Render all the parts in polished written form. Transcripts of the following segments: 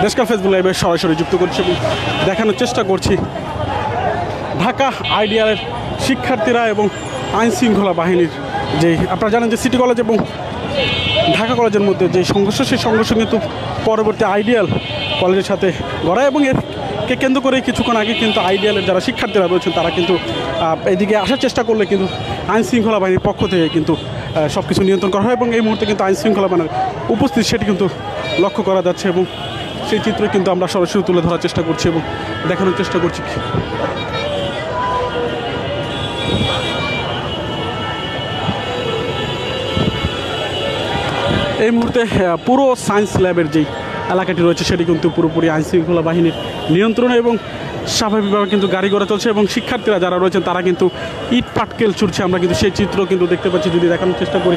দেশকাল Facebook লাইভে সরাসরি যুক্ত করছি এবং দেখানোর চেষ্টা করছি ঢাকা আইডিয়ালের শিক্ষার্থীরা এবং আইন শৃঙ্খলা বাহিনীর যে আপনারা জানেন যে সিটি কলেজ এবং ঢাকা কলেজের মধ্যে যে সংঘর্ষ, সেই সংঘর্ষ কিন্তু পরবর্তী আইডিয়াল কলেজের সাথে গড়া এবং এরকে কেন্দ্র করে কিছুক্ষণ আগে কিন্তু আইডিয়ালের যারা শিক্ষার্থীরা রয়েছেন তারা কিন্তু এদিকে আসার চেষ্টা করলে কিন্তু আইন শৃঙ্খলা বাহিনীর পক্ষ থেকে কিন্তু সব কিছু নিয়ন্ত্রণ করা হয় এবং এই মুহূর্তে কিন্তু আইন শৃঙ্খলা বাহিনীর উপস্থিতি সেটি কিন্তু লক্ষ্য করা যাচ্ছে এবং সেই চিত্র কিন্তু আমরা সরাসরি তুলে ধরার চেষ্টা করছি এবং দেখানোর চেষ্টা করছি। এই মুহূর্তে পুরো সায়েন্স ল্যাবের যেই এলাকাটি রয়েছে সেটি কিন্তু পুরোপুরি আইন শৃঙ্খলা বাহিনীর নিয়ন্ত্রণে এবং স্বাভাবিকভাবে কিন্তু গাড়ি ঘোড়া চলছে এবং শিক্ষার্থীরা যারা রয়েছেন তারা কিন্তু ইট পাটকেল ছুটছে। আমরা কিন্তু সেই চিত্র কিন্তু দেখতে পাচ্ছি, যদি দেখানোর চেষ্টা করি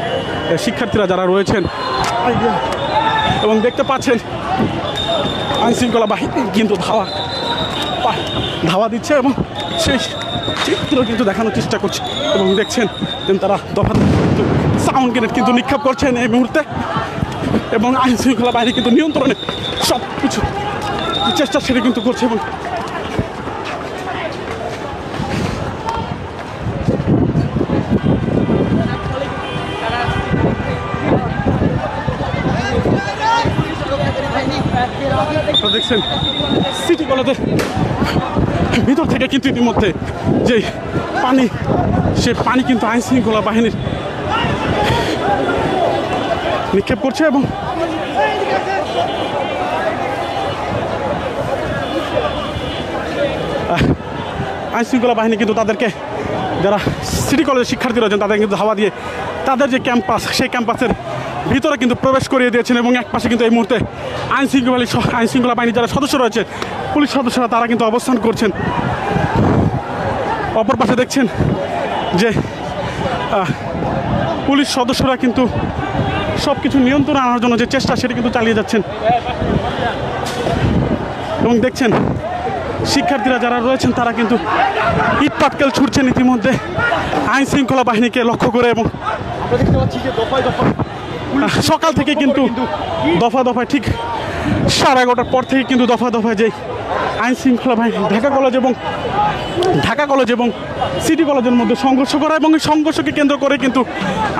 শিক্ষার্থীরা যারা রয়েছেন এবং দেখতে পাচ্ছেন আইন শৃঙ্খলা বাহিনী কিন্তু ধাওয়া দিচ্ছে এবং সেই চিত্র কিন্তু দেখানোর চেষ্টা করছে এবং দেখছেন তারা দফা কিন্তু সাউন্ড গ্রেনেড কিন্তু নিক্ষেপ করছেন এই মুহূর্তে এবং আইন শৃঙ্খলা বাহিনী কিন্তু নিয়ন্ত্রণে সব কিছু চেষ্টা সেটা কিন্তু করছে এবং দেখছেন সিটি কলেজের ভিতর থেকে কিন্তু ইতিমধ্যে যে পানি, সে পানি কিন্তু আইন শৃঙ্খলা বাহিনীর নিক্ষেপ করছে এবং আইন শৃঙ্খলা বাহিনী কিন্তু তাদেরকে, যারা সিটি কলেজের শিক্ষার্থী রয়েছেন তাদের কিন্তু ধাওয়া দিয়ে তাদের যে ক্যাম্পাস, সেই ক্যাম্পাসের ভিতরে কিন্তু প্রবেশ করিয়ে দিয়েছেন এবং এক পাশে কিন্তু এই মুহূর্তে আইন শৃঙ্খলা বাহিনীর যারা সদস্য রয়েছে, পুলিশ সদস্যরা তারা কিন্তু অবস্থান করছেন। অপর পাশে দেখছেন যে পুলিশ সদস্যরা কিন্তু সব কিছু নিয়ন্ত্রণে আনার জন্য যে চেষ্টা সেটা কিন্তু চালিয়ে যাচ্ছেন এবং দেখছেন শিক্ষার্থীরা যারা রয়েছেন তারা কিন্তু ইট পাটকেল ছুটছেন ইতিমধ্যে আইন শৃঙ্খলা বাহিনীকে লক্ষ্য করে এবং সকাল থেকে কিন্তু দফা দফায় ঠিক 11:30টার পর থেকে কিন্তু দফা দফায় যে আইন শৃঙ্খলা বাহিনী ঢাকা কলেজ এবং সিটি কলেজের মধ্যে সংঘর্ষ করা এবং এই সংঘর্ষকে কেন্দ্র করে কিন্তু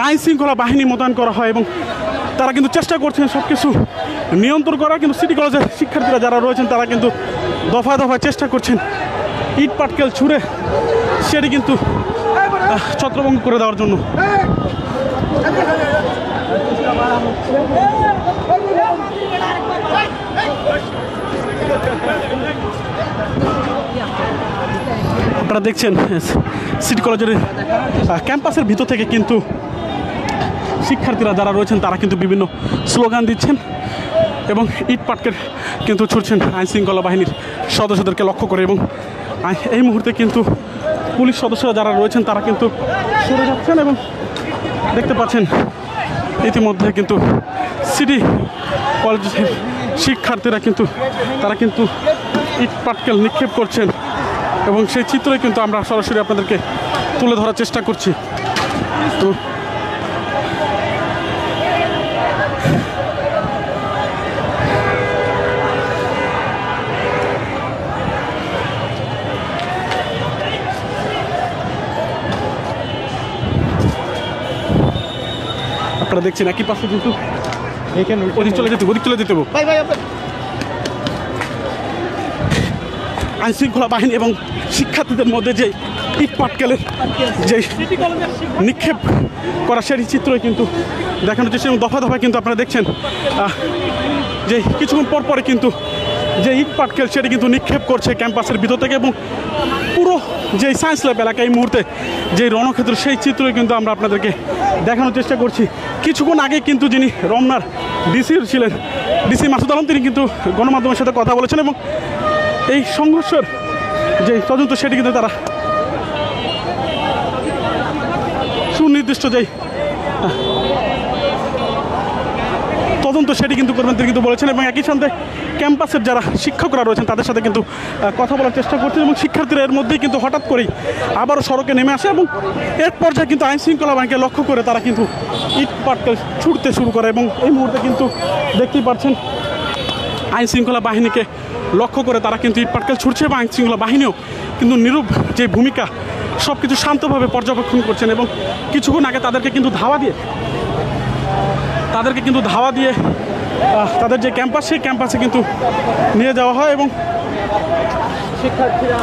আইন শৃঙ্খলা বাহিনী মোতায়েন করা হয় এবং তারা কিন্তু চেষ্টা করছেন সব কিছু নিয়ন্ত্রণ করা, কিন্তু সিটি কলেজের শিক্ষার্থীরা যারা রয়েছেন তারা কিন্তু দফায় দফায় চেষ্টা করছেন ইট পাটকেল ছুঁড়ে সেটি কিন্তু ছত্রভঙ্গ করে দেওয়ার জন্য। আপনারা দেখছেন সিটি কলেজের ক্যাম্পাসের ভিতর থেকে কিন্তু শিক্ষার্থীরা যারা রয়েছেন তারা কিন্তু বিভিন্ন স্লোগান দিচ্ছেন এবং ইট পাটকেল কিন্তু ছুটছেন আইন শৃঙ্খলা বাহিনীর সদস্যদেরকে লক্ষ্য করে এবং এই মুহূর্তে কিন্তু পুলিশ সদস্যরা যারা রয়েছেন তারা কিন্তু সরে যাচ্ছেন এবং দেখতে পাচ্ছেন ইতিমধ্যে কিন্তু সিটি কলেজের শিক্ষার্থীরা কিন্তু তারা কিন্তু ইট পাটকেল নিক্ষেপ করছেন এবং সেই চিত্রই কিন্তু আমরা সরাসরি আপনাদেরকে তুলে ধরার চেষ্টা করছি। তো আপনারা দেখছেন একই পাশে কিন্তু ওদিক চলে যেতে আইন শৃঙ্খলা বাহিনী এবং শিক্ষার্থীদের মধ্যে যে ইট পাটকেলের যে নিক্ষেপ করা সেই চিত্রই কিন্তু দেখানো চেষ্টা এবং দফা দফায় কিন্তু আপনারা দেখছেন যে কিছুক্ষণ পর পরে কিন্তু যে ইট পাটকেল সেটি কিন্তু নিক্ষেপ করছে ক্যাম্পাসের ভিতর থেকে এবং পুরো যে সায়েন্স ল্যাব এলাকা এই মুহূর্তে যে রণক্ষেত্র সেই চিত্রই কিন্তু আমরা আপনাদেরকে দেখানোর চেষ্টা করছি। কিছুক্ষণ আগে কিন্তু যিনি রমনার ডিসি ছিলেন, ডিসি মাসুদ আলম, তিনি কিন্তু গণমাধ্যমের সাথে কথা বলেছেন এবং এই সংঘর্ষের যে তদন্ত সেটি কিন্তু তারা সুনির্দিষ্ট যেই তদন্ত সেটি কিন্তু করবেন তিনি কিন্তু বলেছেন এবং একই সাথে ক্যাম্পাসের যারা শিক্ষকরা রয়েছেন তাদের সাথে কিন্তু কথা বলার চেষ্টা করছেন এবং শিক্ষার্থীরা এর মধ্যেই কিন্তু হঠাৎ করেই আবারও সড়কে নেমে আসে এবং এর পর্যায়ে কিন্তু আইন শৃঙ্খলা বাহিনীকে লক্ষ্য করে তারা কিন্তু ইট পাটকেল ছুটতে শুরু করে এবং এই মুহূর্তে কিন্তু দেখতেই পাচ্ছেন আইন শৃঙ্খলা বাহিনীকে লক্ষ্য করে তারা কিন্তু ইট পাটকেল ছুটছে এবং আইন শৃঙ্খলা বাহিনীও কিন্তু নীরব যে ভূমিকা সব কিছু শান্তভাবে পর্যবেক্ষণ করছেন এবং কিছুক্ষণ আগে তাদেরকে কিন্তু ধাওয়া দিয়ে তাদের যে ক্যাম্পাস সেই ক্যাম্পাসে কিন্তু নিয়ে যাওয়া হয় এবং শিক্ষার্থীরা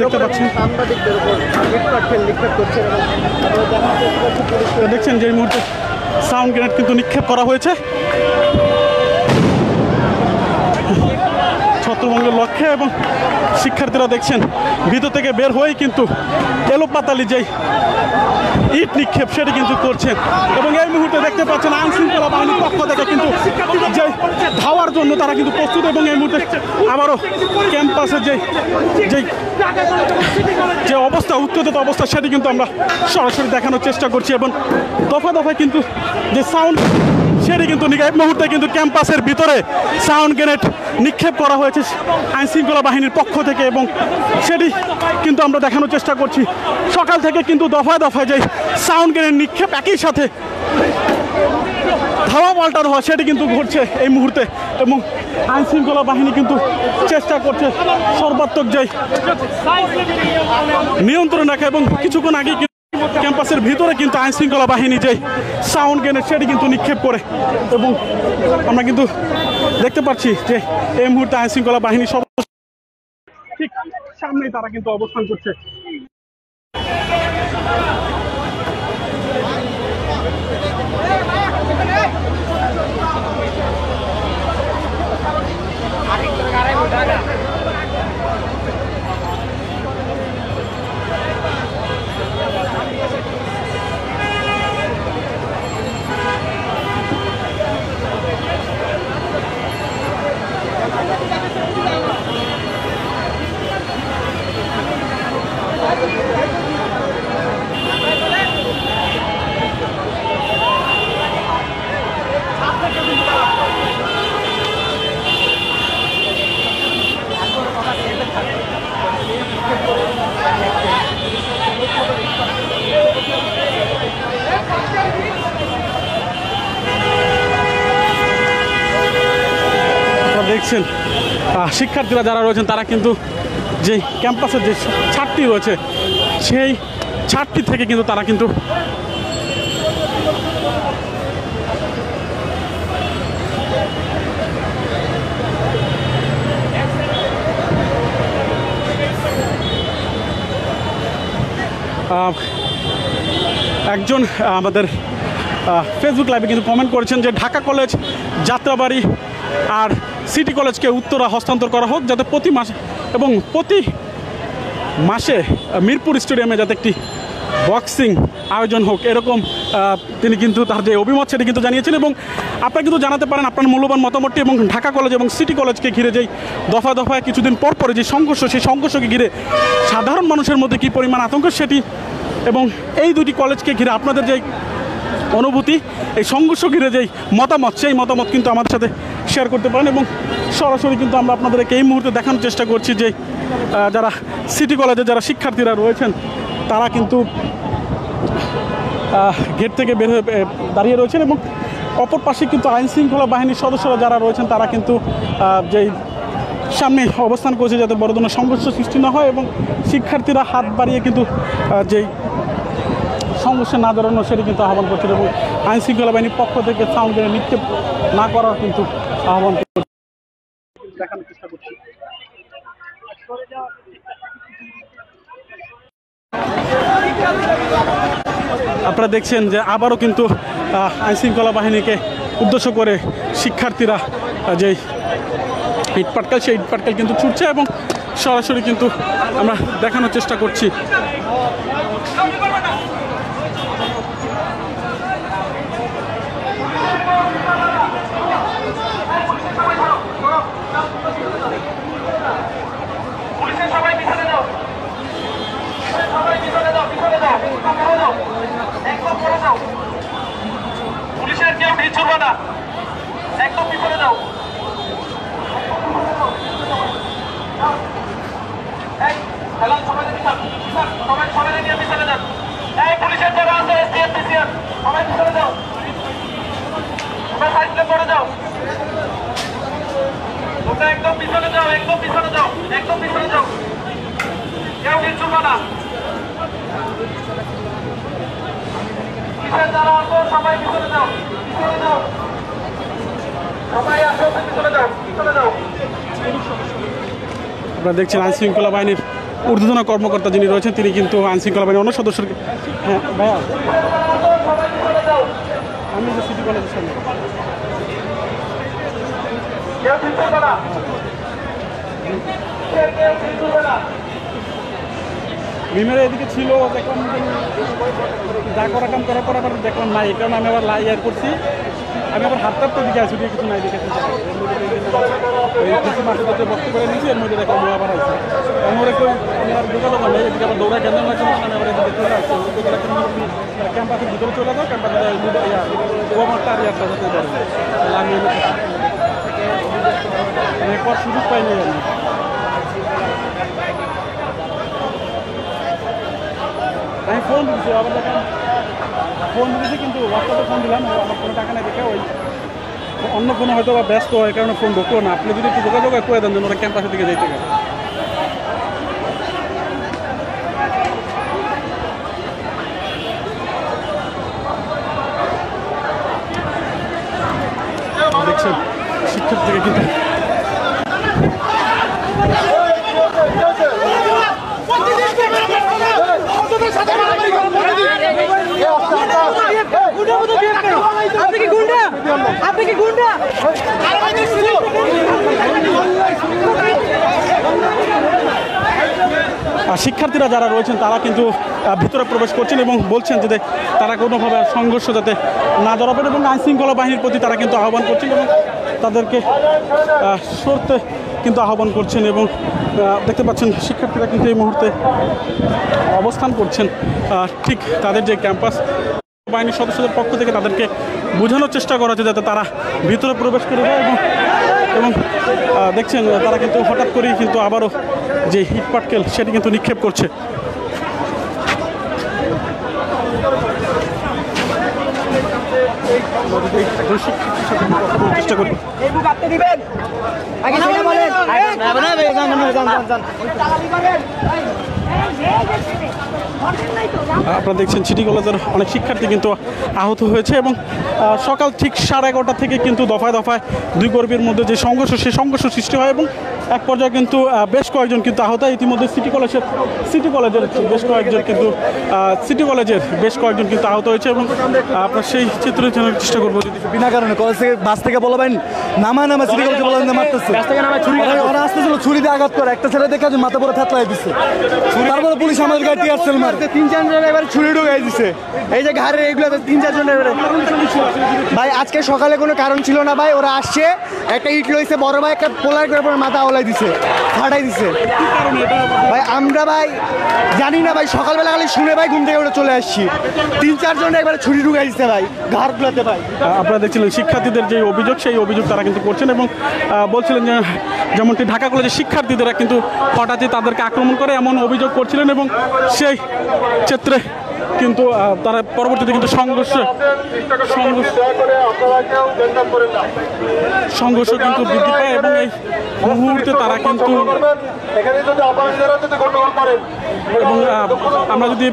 দেখতে পাচ্ছেন দেখছেন যে এই মুহূর্তে সাউন্ড গ্রেনেড কিন্তু নিক্ষেপ করা হয়েছে ছত্রভঙ্গের লক্ষ্যে এবং শিক্ষার্থীরা দেখছেন ভিতর থেকে বের হয়েই কিন্তু এলোপাতালি যেই ইট নিক্ষেপ সেটি কিন্তু করছেন এবং এই মুহূর্তে দেখতে পাচ্ছেন আইন শৃঙ্খলা বাহিনীর পক্ষ থেকে কিন্তু যে ধাওয়ার জন্য তারা কিন্তু প্রস্তুত এবং এই মুহূর্তে আবারও ক্যাম্পাসের যে অবস্থা উত্তেজিত অবস্থা সেটি কিন্তু আমরা সরাসরি দেখানোর চেষ্টা করছি এবং দফা দফায় কিন্তু যে সাউন্ড সেটি কিন্তু এই মুহূর্তে কিন্তু ক্যাম্পাসের ভিতরে সাউন্ড গ্রেনেড নিক্ষেপ করা হয়েছে আইন শৃঙ্খলা বাহিনীর পক্ষ থেকে এবং সেটি কিন্তু আমরা দেখানোর চেষ্টা করছি সকাল থেকে কিন্তু দফায় দফায় যে সাউন্ড গ্রেনেড নিক্ষেপ একই সাথে ধাওয়া পাল্টানো হয় সেটি কিন্তু ঘটছে এই মুহূর্তে এবং আইন শৃঙ্খলা বাহিনী কিন্তু চেষ্টা করছে সর্বাত্মক যে নিয়ন্ত্রণ রাখা এবং কিছুক্ষণ আগে ক্যাম্পাসের ভিতরে কিন্তু আইন শৃঙ্খলা বাহিনী যে সাউন্ড গ্রেনেড সেটি কিন্তু নিক্ষেপ করে এবং আমরা কিন্তু দেখতে পাচ্ছি যে এই মুহূর্তে আইন শৃঙ্খলা বাহিনী সব ঠিক সামনেই তারা কিন্তু অবস্থান করছে দেখছেন শিক্ষার্থীরা যারা রয়েছেন তারা কিন্তু যে ক্যাম্পাসের যে ছাদটি রয়েছে সেই ছাদটি থেকে কিন্তু তারা কিন্তু একজন আমাদের ফেসবুক লাইভে কিন্তু কমেন্ট করেছেন যে ঢাকা কলেজ, যাত্রাবাড়ি আর সিটি কলেজকে উত্তরা হস্তান্তর করা হোক, যাতে প্রতি মাসে মিরপুর স্টেডিয়ামে যাতে একটি বক্সিং আয়োজন হোক, এরকম তিনি কিন্তু তার যে অভিমত সেটি কিন্তু জানিয়েছেন। এবং আপনারা কিন্তু জানাতে পারেন আপনার মূল্যবান মতামতটি। এবং ঢাকা কলেজ এবং সিটি কলেজকে ঘিরে যেই দফা দফায় কিছুদিন পর পরে যে সংঘর্ষ, সেই সংঘর্ষকে ঘিরে সাধারণ মানুষের মধ্যে কী পরিমাণ আতঙ্ক সেটি, এবং এই দুটি কলেজকে ঘিরে আপনাদের যেই অনুভূতি, এই সংঘর্ষ ঘিরে যেই মতামত, সেই মতামত কিন্তু আমাদের সাথে শেয়ার করতে পারেন। এবং সরাসরি কিন্তু আমরা আপনাদেরকে এই মুহূর্তে দেখানোর চেষ্টা করছি যে যারা সিটি কলেজে যারা শিক্ষার্থীরা রয়েছেন তারা কিন্তু গেট থেকে বের হয়ে দাঁড়িয়ে রয়েছেন, এবং অপর পাশে কিন্তু আইন শৃঙ্খলা বাহিনীর সদস্যরা যারা রয়েছেন তারা কিন্তু যেই সামনে অবস্থান করছে যাতে বড় ধরনের সংঘর্ষ সৃষ্টি না হয়, এবং শিক্ষার্থীরা হাত বাড়িয়ে কিন্তু যেই সংঘর্ষে না জড়ানো সেটি কিন্তু আহ্বান করছিল, এবং আইন শৃঙ্খলা বাহিনীর পক্ষ থেকে সাউন্ড গ্রেনেড নিক্ষেপ না করার কিন্তু আহ্বান করছে। দেখানোর চেষ্টা করছি। আপনারা দেখছেন যে আবারও কিন্তু আইন শৃঙ্খলা বাহিনীকে উদ্দেশ্য করে শিক্ষার্থীরা যে ইট পাটকেল, সেই ইট পাটকেল কিন্তু ছুটছে, এবং সরাসরি কিন্তু আমরা দেখানোর চেষ্টা করছি। পুলিশের কেউ ঢিল না, একদম পিছনে যাও। সবাই সবাই তোমরা একদম পিছনে যাও, একদম পিছনে যাও, একদম পিছনে যাও, কেউ কিছু না। পিছনে যারা আসো সবাই পিছনে যাও, পিছনে যাও, সবাই আসো, পিছনে যাও, পিছনে যাও। আপনারা দেখছেন আইনশৃঙ্খলা বাহিনীর ঊর্ধ্বতন কর্মকর্তা যিনি রয়েছেন তিনি কিন্তু আইনশৃঙ্খলা বাহিনীর অন্য সদস্যকে হ্যাঁ ভাইয়া আমি যে সিটি কলেজের সামনে কেউ পিছনে না, কেউ পিছনে না। বিমের এদিকে ছিল দেখলাম যা করা কাম করার পর আবার দেখলাম নাই, এই কারণে আমি আবার ইয়ার করছি। আমি আবার হাতটার তো দিকে আসি, কিছু নাই দেখেছি কিছু মাসে তো বক্ত করে নিয়েছি, এর মধ্যে দেখলাম আবার আছে আমি ওরা কেউ আমি আর যোগাযোগ নেই, এদিকে আবার দৌড়া কেন লাগছে আমি আবার এদিকে চলে আসছি ক্যাম্পাসের ভিতরে চলে যাও, ক্যাম্পাসের ওভারটা আর ইয়ারটা যেতে পারে আমি একবার সুযোগ পাইনি আমি। আমি ফোন দিচ্ছি আবার দেখলাম ফোন দিয়েছি কিন্তু হোয়াটসঅ্যাপে ফোন দিলাম আমার কোনো টাকা নেই দেখে ওই অন্য ফোনে হয়তো বা ব্যস্ত হয় কারণে ফোন ঢুকলো না। আপনি যদি একটু যোগাযোগ করে দেন যেন ওরা ক্যাম্পাসের দিকে যাইতে গেলে দেখছেন শিক্ষার্থীকে কিন্তু আপনি কি গুন্ডা? আপনি কি গুন্ডা? শিক্ষার্থীরা যারা রয়েছেন তারা কিন্তু ভিতরে প্রবেশ করছেন এবং বলছেন যে তারা কোনোভাবে সংঘর্ষ যাতে না জড়াবেন এবং আইনশৃঙ্খলা বাহিনীর প্রতি তারা কিন্তু আহ্বান করছেন এবং তাদেরকে সরতে কিন্তু আহ্বান করছেন এবং দেখতে পাচ্ছেন শিক্ষার্থীরা কিন্তু এই মুহূর্তে অবস্থান করছেন ঠিক তাদের যে ক্যাম্পাস বাহিনীর সদস্যদের পক্ষ থেকে তাদেরকে বোঝানোর চেষ্টা করা হচ্ছে যাতে তারা ভিতরে প্রবেশ করে যায় এবং দেখছেন তারা কিন্তু হঠাৎ করেই কিন্তু আবারও যে ইট পাটকেল সেটি কিন্তু নিক্ষেপ করছে। চেষ্টা করি আপনারা দেখছেন সিটি কলেজের অনেক শিক্ষার্থী কিন্তু আহত হয়েছে এবং সকাল ঠিক 11:30 থেকে কিন্তু দফায় দফায় দুই কর্মীর মধ্যে যে সংঘর্ষ সেই সংঘর্ষ সৃষ্টি হয় এবং এক পর্যায়ে কিন্তু বেশ কয়েকজন কিন্তু আহত হয়। ইতিমধ্যে সিটি কলেজের বেশ কয়েকজন কিন্তু আহত হয়েছে এবং আপনার সেই চিত্র জানার চেষ্টা করবো যদি বিনা কারণে কলেজ থেকে বাস থেকে বলবেন নামা সিটি কলেজে বলবেন মারতেছে ওরা আসতেছিল ছুরি দিয়ে আঘাত করে একটা ছেলে দেখে মাথা পরে থাতলাই দিচ্ছে তারপরে পুলিশ আমাদের গাড়ি টিয়ার সেল মারতে 3-4 জন এবার ছুরি ঢুকাই দিছে এই যে ঘাড়ে এগুলোতে 3-4 জন এবারে ভাই আজকে সকালে কোনো কারণ ছিল না ভাই ওরা আসছে একটা ইট লইছে বড় ভাই একটা পোলার করে পরে মাথা ওলাই দিছে ফাটাই দিছে ভাই আমরা ভাই জানি না ভাই সকালবেলা খালি শুনে ভাই ঘুম থেকে উঠে চলে আসছি 3-4 জন একবারে ছুরি ঢুকাই দিছে ভাই ঘাড়গুলোতে ভাই। আপনারা দেখছিলেন শিক্ষার্থীদের যে অভিযোগ সেই অভিযোগ তারা কিন্তু করছেন এবং বলছিলেন যে যেমনটি ঢাকা কলেজের শিক্ষার্থীরা কিন্তু হঠাৎই তাদেরকে আক্রমণ করে এমন অভিযোগ করছিলেন এবং সেই ক্ষেত্রে কিন্তু তারা পরবর্তীতে কিন্তু সংঘর্ষ কিন্তু বৃদ্ধি পায় এবং এই মুহূর্তে তারা কিন্তু এবং আমরা যদি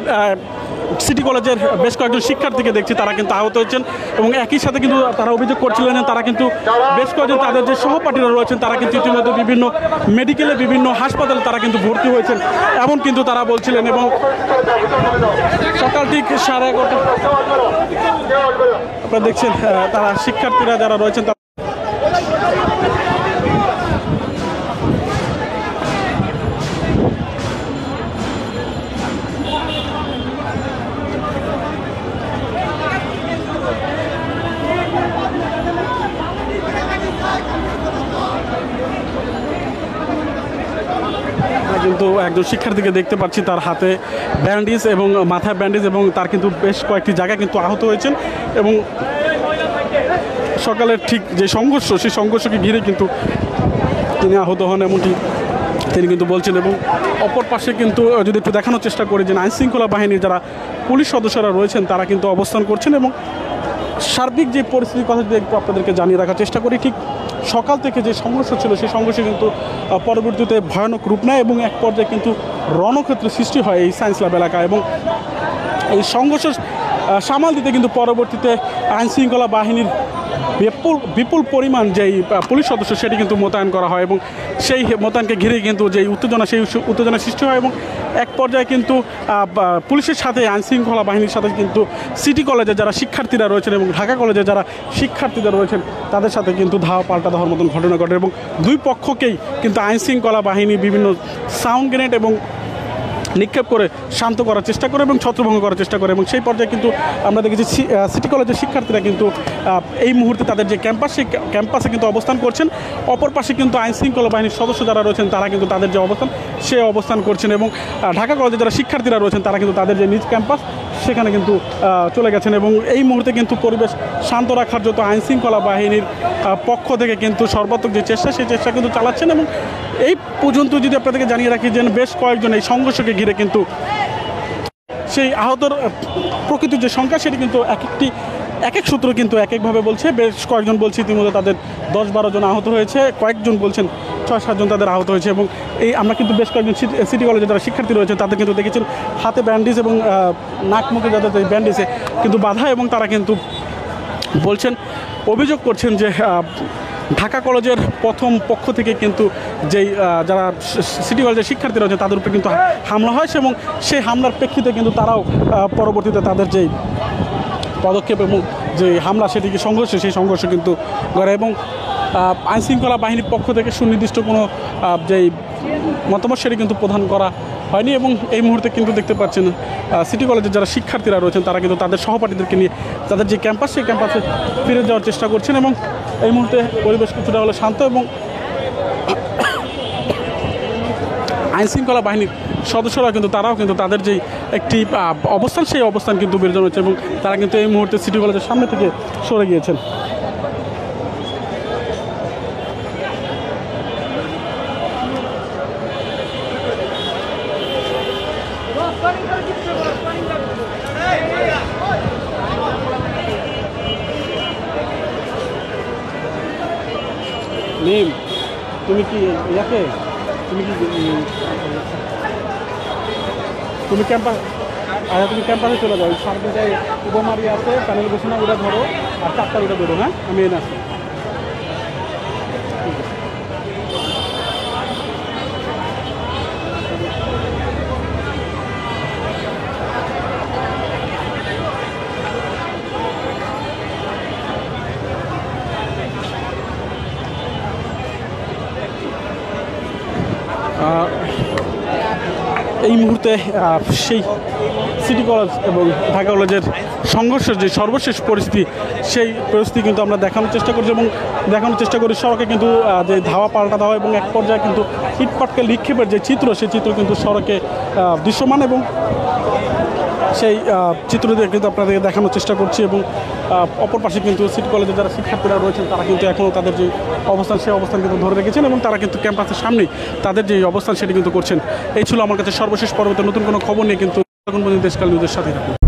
সিটি কলেজের বেশ কয়েকজন শিক্ষার্থীকে দেখছি তারা কিন্তু আহত হয়েছেন এবং একই সাথে কিন্তু তারা অভিযোগ করছিলেন যে তারা কিন্তু বেশ কয়েকজন তাদের যে সহপাঠীরা রয়েছেন তারা কিন্তু ইতিমধ্যে বিভিন্ন মেডিকেলে বিভিন্ন হাসপাতালে তারা কিন্তু ভর্তি হয়েছেন এমন কিন্তু তারা বলছিলেন এবং সকাল ঠিক 11:30 আপনারা দেখছেন তারা শিক্ষার্থীরা যারা রয়েছেন কিন্তু একজন শিক্ষার্থীকে দেখতে পাচ্ছি তার হাতে ব্যান্ডেজ এবং মাথায় ব্যান্ডেজ এবং তার কিন্তু বেশ কয়েকটি জায়গায় কিন্তু আহত হয়েছেন এবং সকালের ঠিক যে সংঘর্ষ সেই সংঘর্ষকে ঘিরে কিন্তু তিনি আহত হন এমনটি তিনি কিন্তু বলছেন এবং অপর পাশে কিন্তু যদি একটু দেখানোর চেষ্টা করি যে আইনশৃঙ্খলা বাহিনীর যারা পুলিশ সদস্যরা রয়েছেন তারা কিন্তু অবস্থান করছেন এবং সার্বিক যে পরিস্থিতির কথা যদি একটু আপনাদেরকে জানিয়ে রাখার চেষ্টা করি ঠিক সকাল থেকে যে সংঘর্ষ ছিল সেই সংঘর্ষে কিন্তু পরবর্তীতে ভয়ানক রূপ নেয় এবং এক পর্যায়ে কিন্তু রণক্ষেত্রের সৃষ্টি হয় এই সায়েন্স ল্যাব এলাকায়। এবং এই সংঘর্ষ সামাল দিতে কিন্তু পরবর্তীতে আইনশৃঙ্খলা বাহিনীর বিপুল পরিমাণ যেই পুলিশ সদস্য সেটি কিন্তু মোতায়েন করা হয় এবং সেই মোতায়েনকে ঘিরে কিন্তু যেই উত্তেজনা সৃষ্টি হয় এবং এক পর্যায়ে কিন্তু পুলিশের সাথে আইনশৃঙ্খলা বাহিনীর সাথে কিন্তু সিটি কলেজে যারা শিক্ষার্থীরা রয়েছেন এবং ঢাকা কলেজে যারা শিক্ষার্থীরা রয়েছেন তাদের সাথে কিন্তু ধাওয়া পাল্টা দেওয়ার মতন ঘটনা ঘটে এবং দুই পক্ষকেই কিন্তু আইনশৃঙ্খলা বাহিনী বিভিন্ন সাউন্ড গ্রেনেড এবং নিক্ষেপ করে শান্ত করার চেষ্টা করে এবং ছত্রভঙ্গ করার চেষ্টা করে এবং সেই পর্যায়ে কিন্তু আমরা দেখেছি সিটি কলেজের শিক্ষার্থীরা কিন্তু এই মুহূর্তে তাদের যে ক্যাম্পাস সেই ক্যাম্পাসে কিন্তু অবস্থান করছেন। অপর পাশে কিন্তু আইনশৃঙ্খলা বাহিনীর সদস্য যারা রয়েছেন তারা কিন্তু তাদের যে অবস্থান সে অবস্থান করছেন এবং ঢাকা কলেজে যারা শিক্ষার্থীরা রয়েছেন তারা কিন্তু তাদের যে নিজ ক্যাম্পাস সেখানে কিন্তু চলে গেছেন এবং এই মুহূর্তে কিন্তু পরিবেশ শান্ত রাখার যত আইনশৃঙ্খলা বাহিনীর পক্ষ থেকে কিন্তু সর্বাত্মক যে চেষ্টা সেই চেষ্টা কিন্তু চালাচ্ছেন এবং এই পর্যন্ত যদি আপনাদেরকে জানিয়ে রাখি যে বেশ কয়েকজন এই সংঘর্ষকে ঘিরে কিন্তু সেই আহতর প্রকৃতির যে সংখ্যা সেটি কিন্তু এক এক সূত্র কিন্তু এক একভাবে বলছে। বেশ কয়েকজন বলছে ইতিমধ্যে তাদের 10-12 জন আহত হয়েছে, কয়েকজন বলছেন 6-7 জন তাদের আহত হয়েছে এবং এই আমরা কিন্তু বেশ কয়েকজন সিটি কলেজে যারা শিক্ষার্থী রয়েছে তাদের কিন্তু দেখেছেন হাতে ব্যান্ডেজ এবং নাক মুখে যাদের ব্যান্ডেজে কিন্তু বাধা এবং তারা কিন্তু বলছেন অভিযোগ করছেন যে ঢাকা কলেজের প্রথম পক্ষ থেকে কিন্তু যেই যারা সিটি কলেজের শিক্ষার্থী রয়েছে তাদের উপরে কিন্তু হামলা হয় এবং সেই হামলার প্রেক্ষিতে কিন্তু তারাও পরবর্তীতে তাদের যেই পদক্ষেপ এবং যে হামলা সেটিকে সংঘর্ষ সেই সংঘর্ষ কিন্তু করে এবং আইনশৃঙ্খলা বাহিনীর পক্ষ থেকে সুনির্দিষ্ট কোনো যেই মতামত সেটি কিন্তু প্রদান করা হয়নি এবং এই মুহূর্তে কিন্তু দেখতে পাচ্ছেন সিটি কলেজের যারা শিক্ষার্থীরা রয়েছেন তারা কিন্তু তাদের সহপাঠীদেরকে নিয়ে তাদের যে ক্যাম্পাস সেই ক্যাম্পাসে ফিরে যাওয়ার চেষ্টা করছেন এবং এই মুহূর্তে পরিবেশ কিছুটা হলে শান্ত এবং আইনশৃঙ্খলা বাহিনীর সদস্যরা কিন্তু তারাও কিন্তু তাদের যেই একটি অবস্থান সেই অবস্থান কিন্তু বেড়ে হচ্ছে এবং তারা কিন্তু এই মুহূর্তে সিটি কলেজের সামনে থেকে সরে গিয়েছেন। নিম তুমি কি ইয়াকে তুমি ক্যাম্পাসে চলে যাও, সামনে যাই উপমারি আছে প্যানেল বসে না ওটা ধরো আর 4টা ওটা বেরো। হ্যাঁ আমি এনে আসি। এই মুহূর্তে সেই সিটি কলেজ এবং ঢাকা কলেজের সংঘর্ষের যে সর্বশেষ পরিস্থিতি সেই পরিস্থিতি কিন্তু আমরা দেখানোর চেষ্টা করছি এবং দেখানোর চেষ্টা করি সড়কে কিন্তু যে ধাওয়া পাল্টা দেওয়া এবং এক পর্যায়ে কিন্তু ইটপাটকে নিক্ষেপের যে চিত্র সেই চিত্র কিন্তু সড়কে দৃশ্যমান এবং সেই চিত্র দিয়ে কিন্তু আপনাদেরকে দেখানোর চেষ্টা করছি এবং অপর পাশে কিন্তু সিটি কলেজের যারা শিক্ষার্থীরা রয়েছেন তারা কিন্তু এখনও তাদের যে অবস্থান সেই অবস্থান কিন্তু ধরে রেখেছেন এবং তারা কিন্তু ক্যাম্পাসের সামনেই তাদের যে অবস্থান সেটি কিন্তু করছেন। এই ছিল আমার কাছে সর্বশেষ পরবর্তী নতুন কোনো খবর নিয়ে কিন্তু এখন পর্যন্ত দেশকাল নিউজের সাথে থাকুন।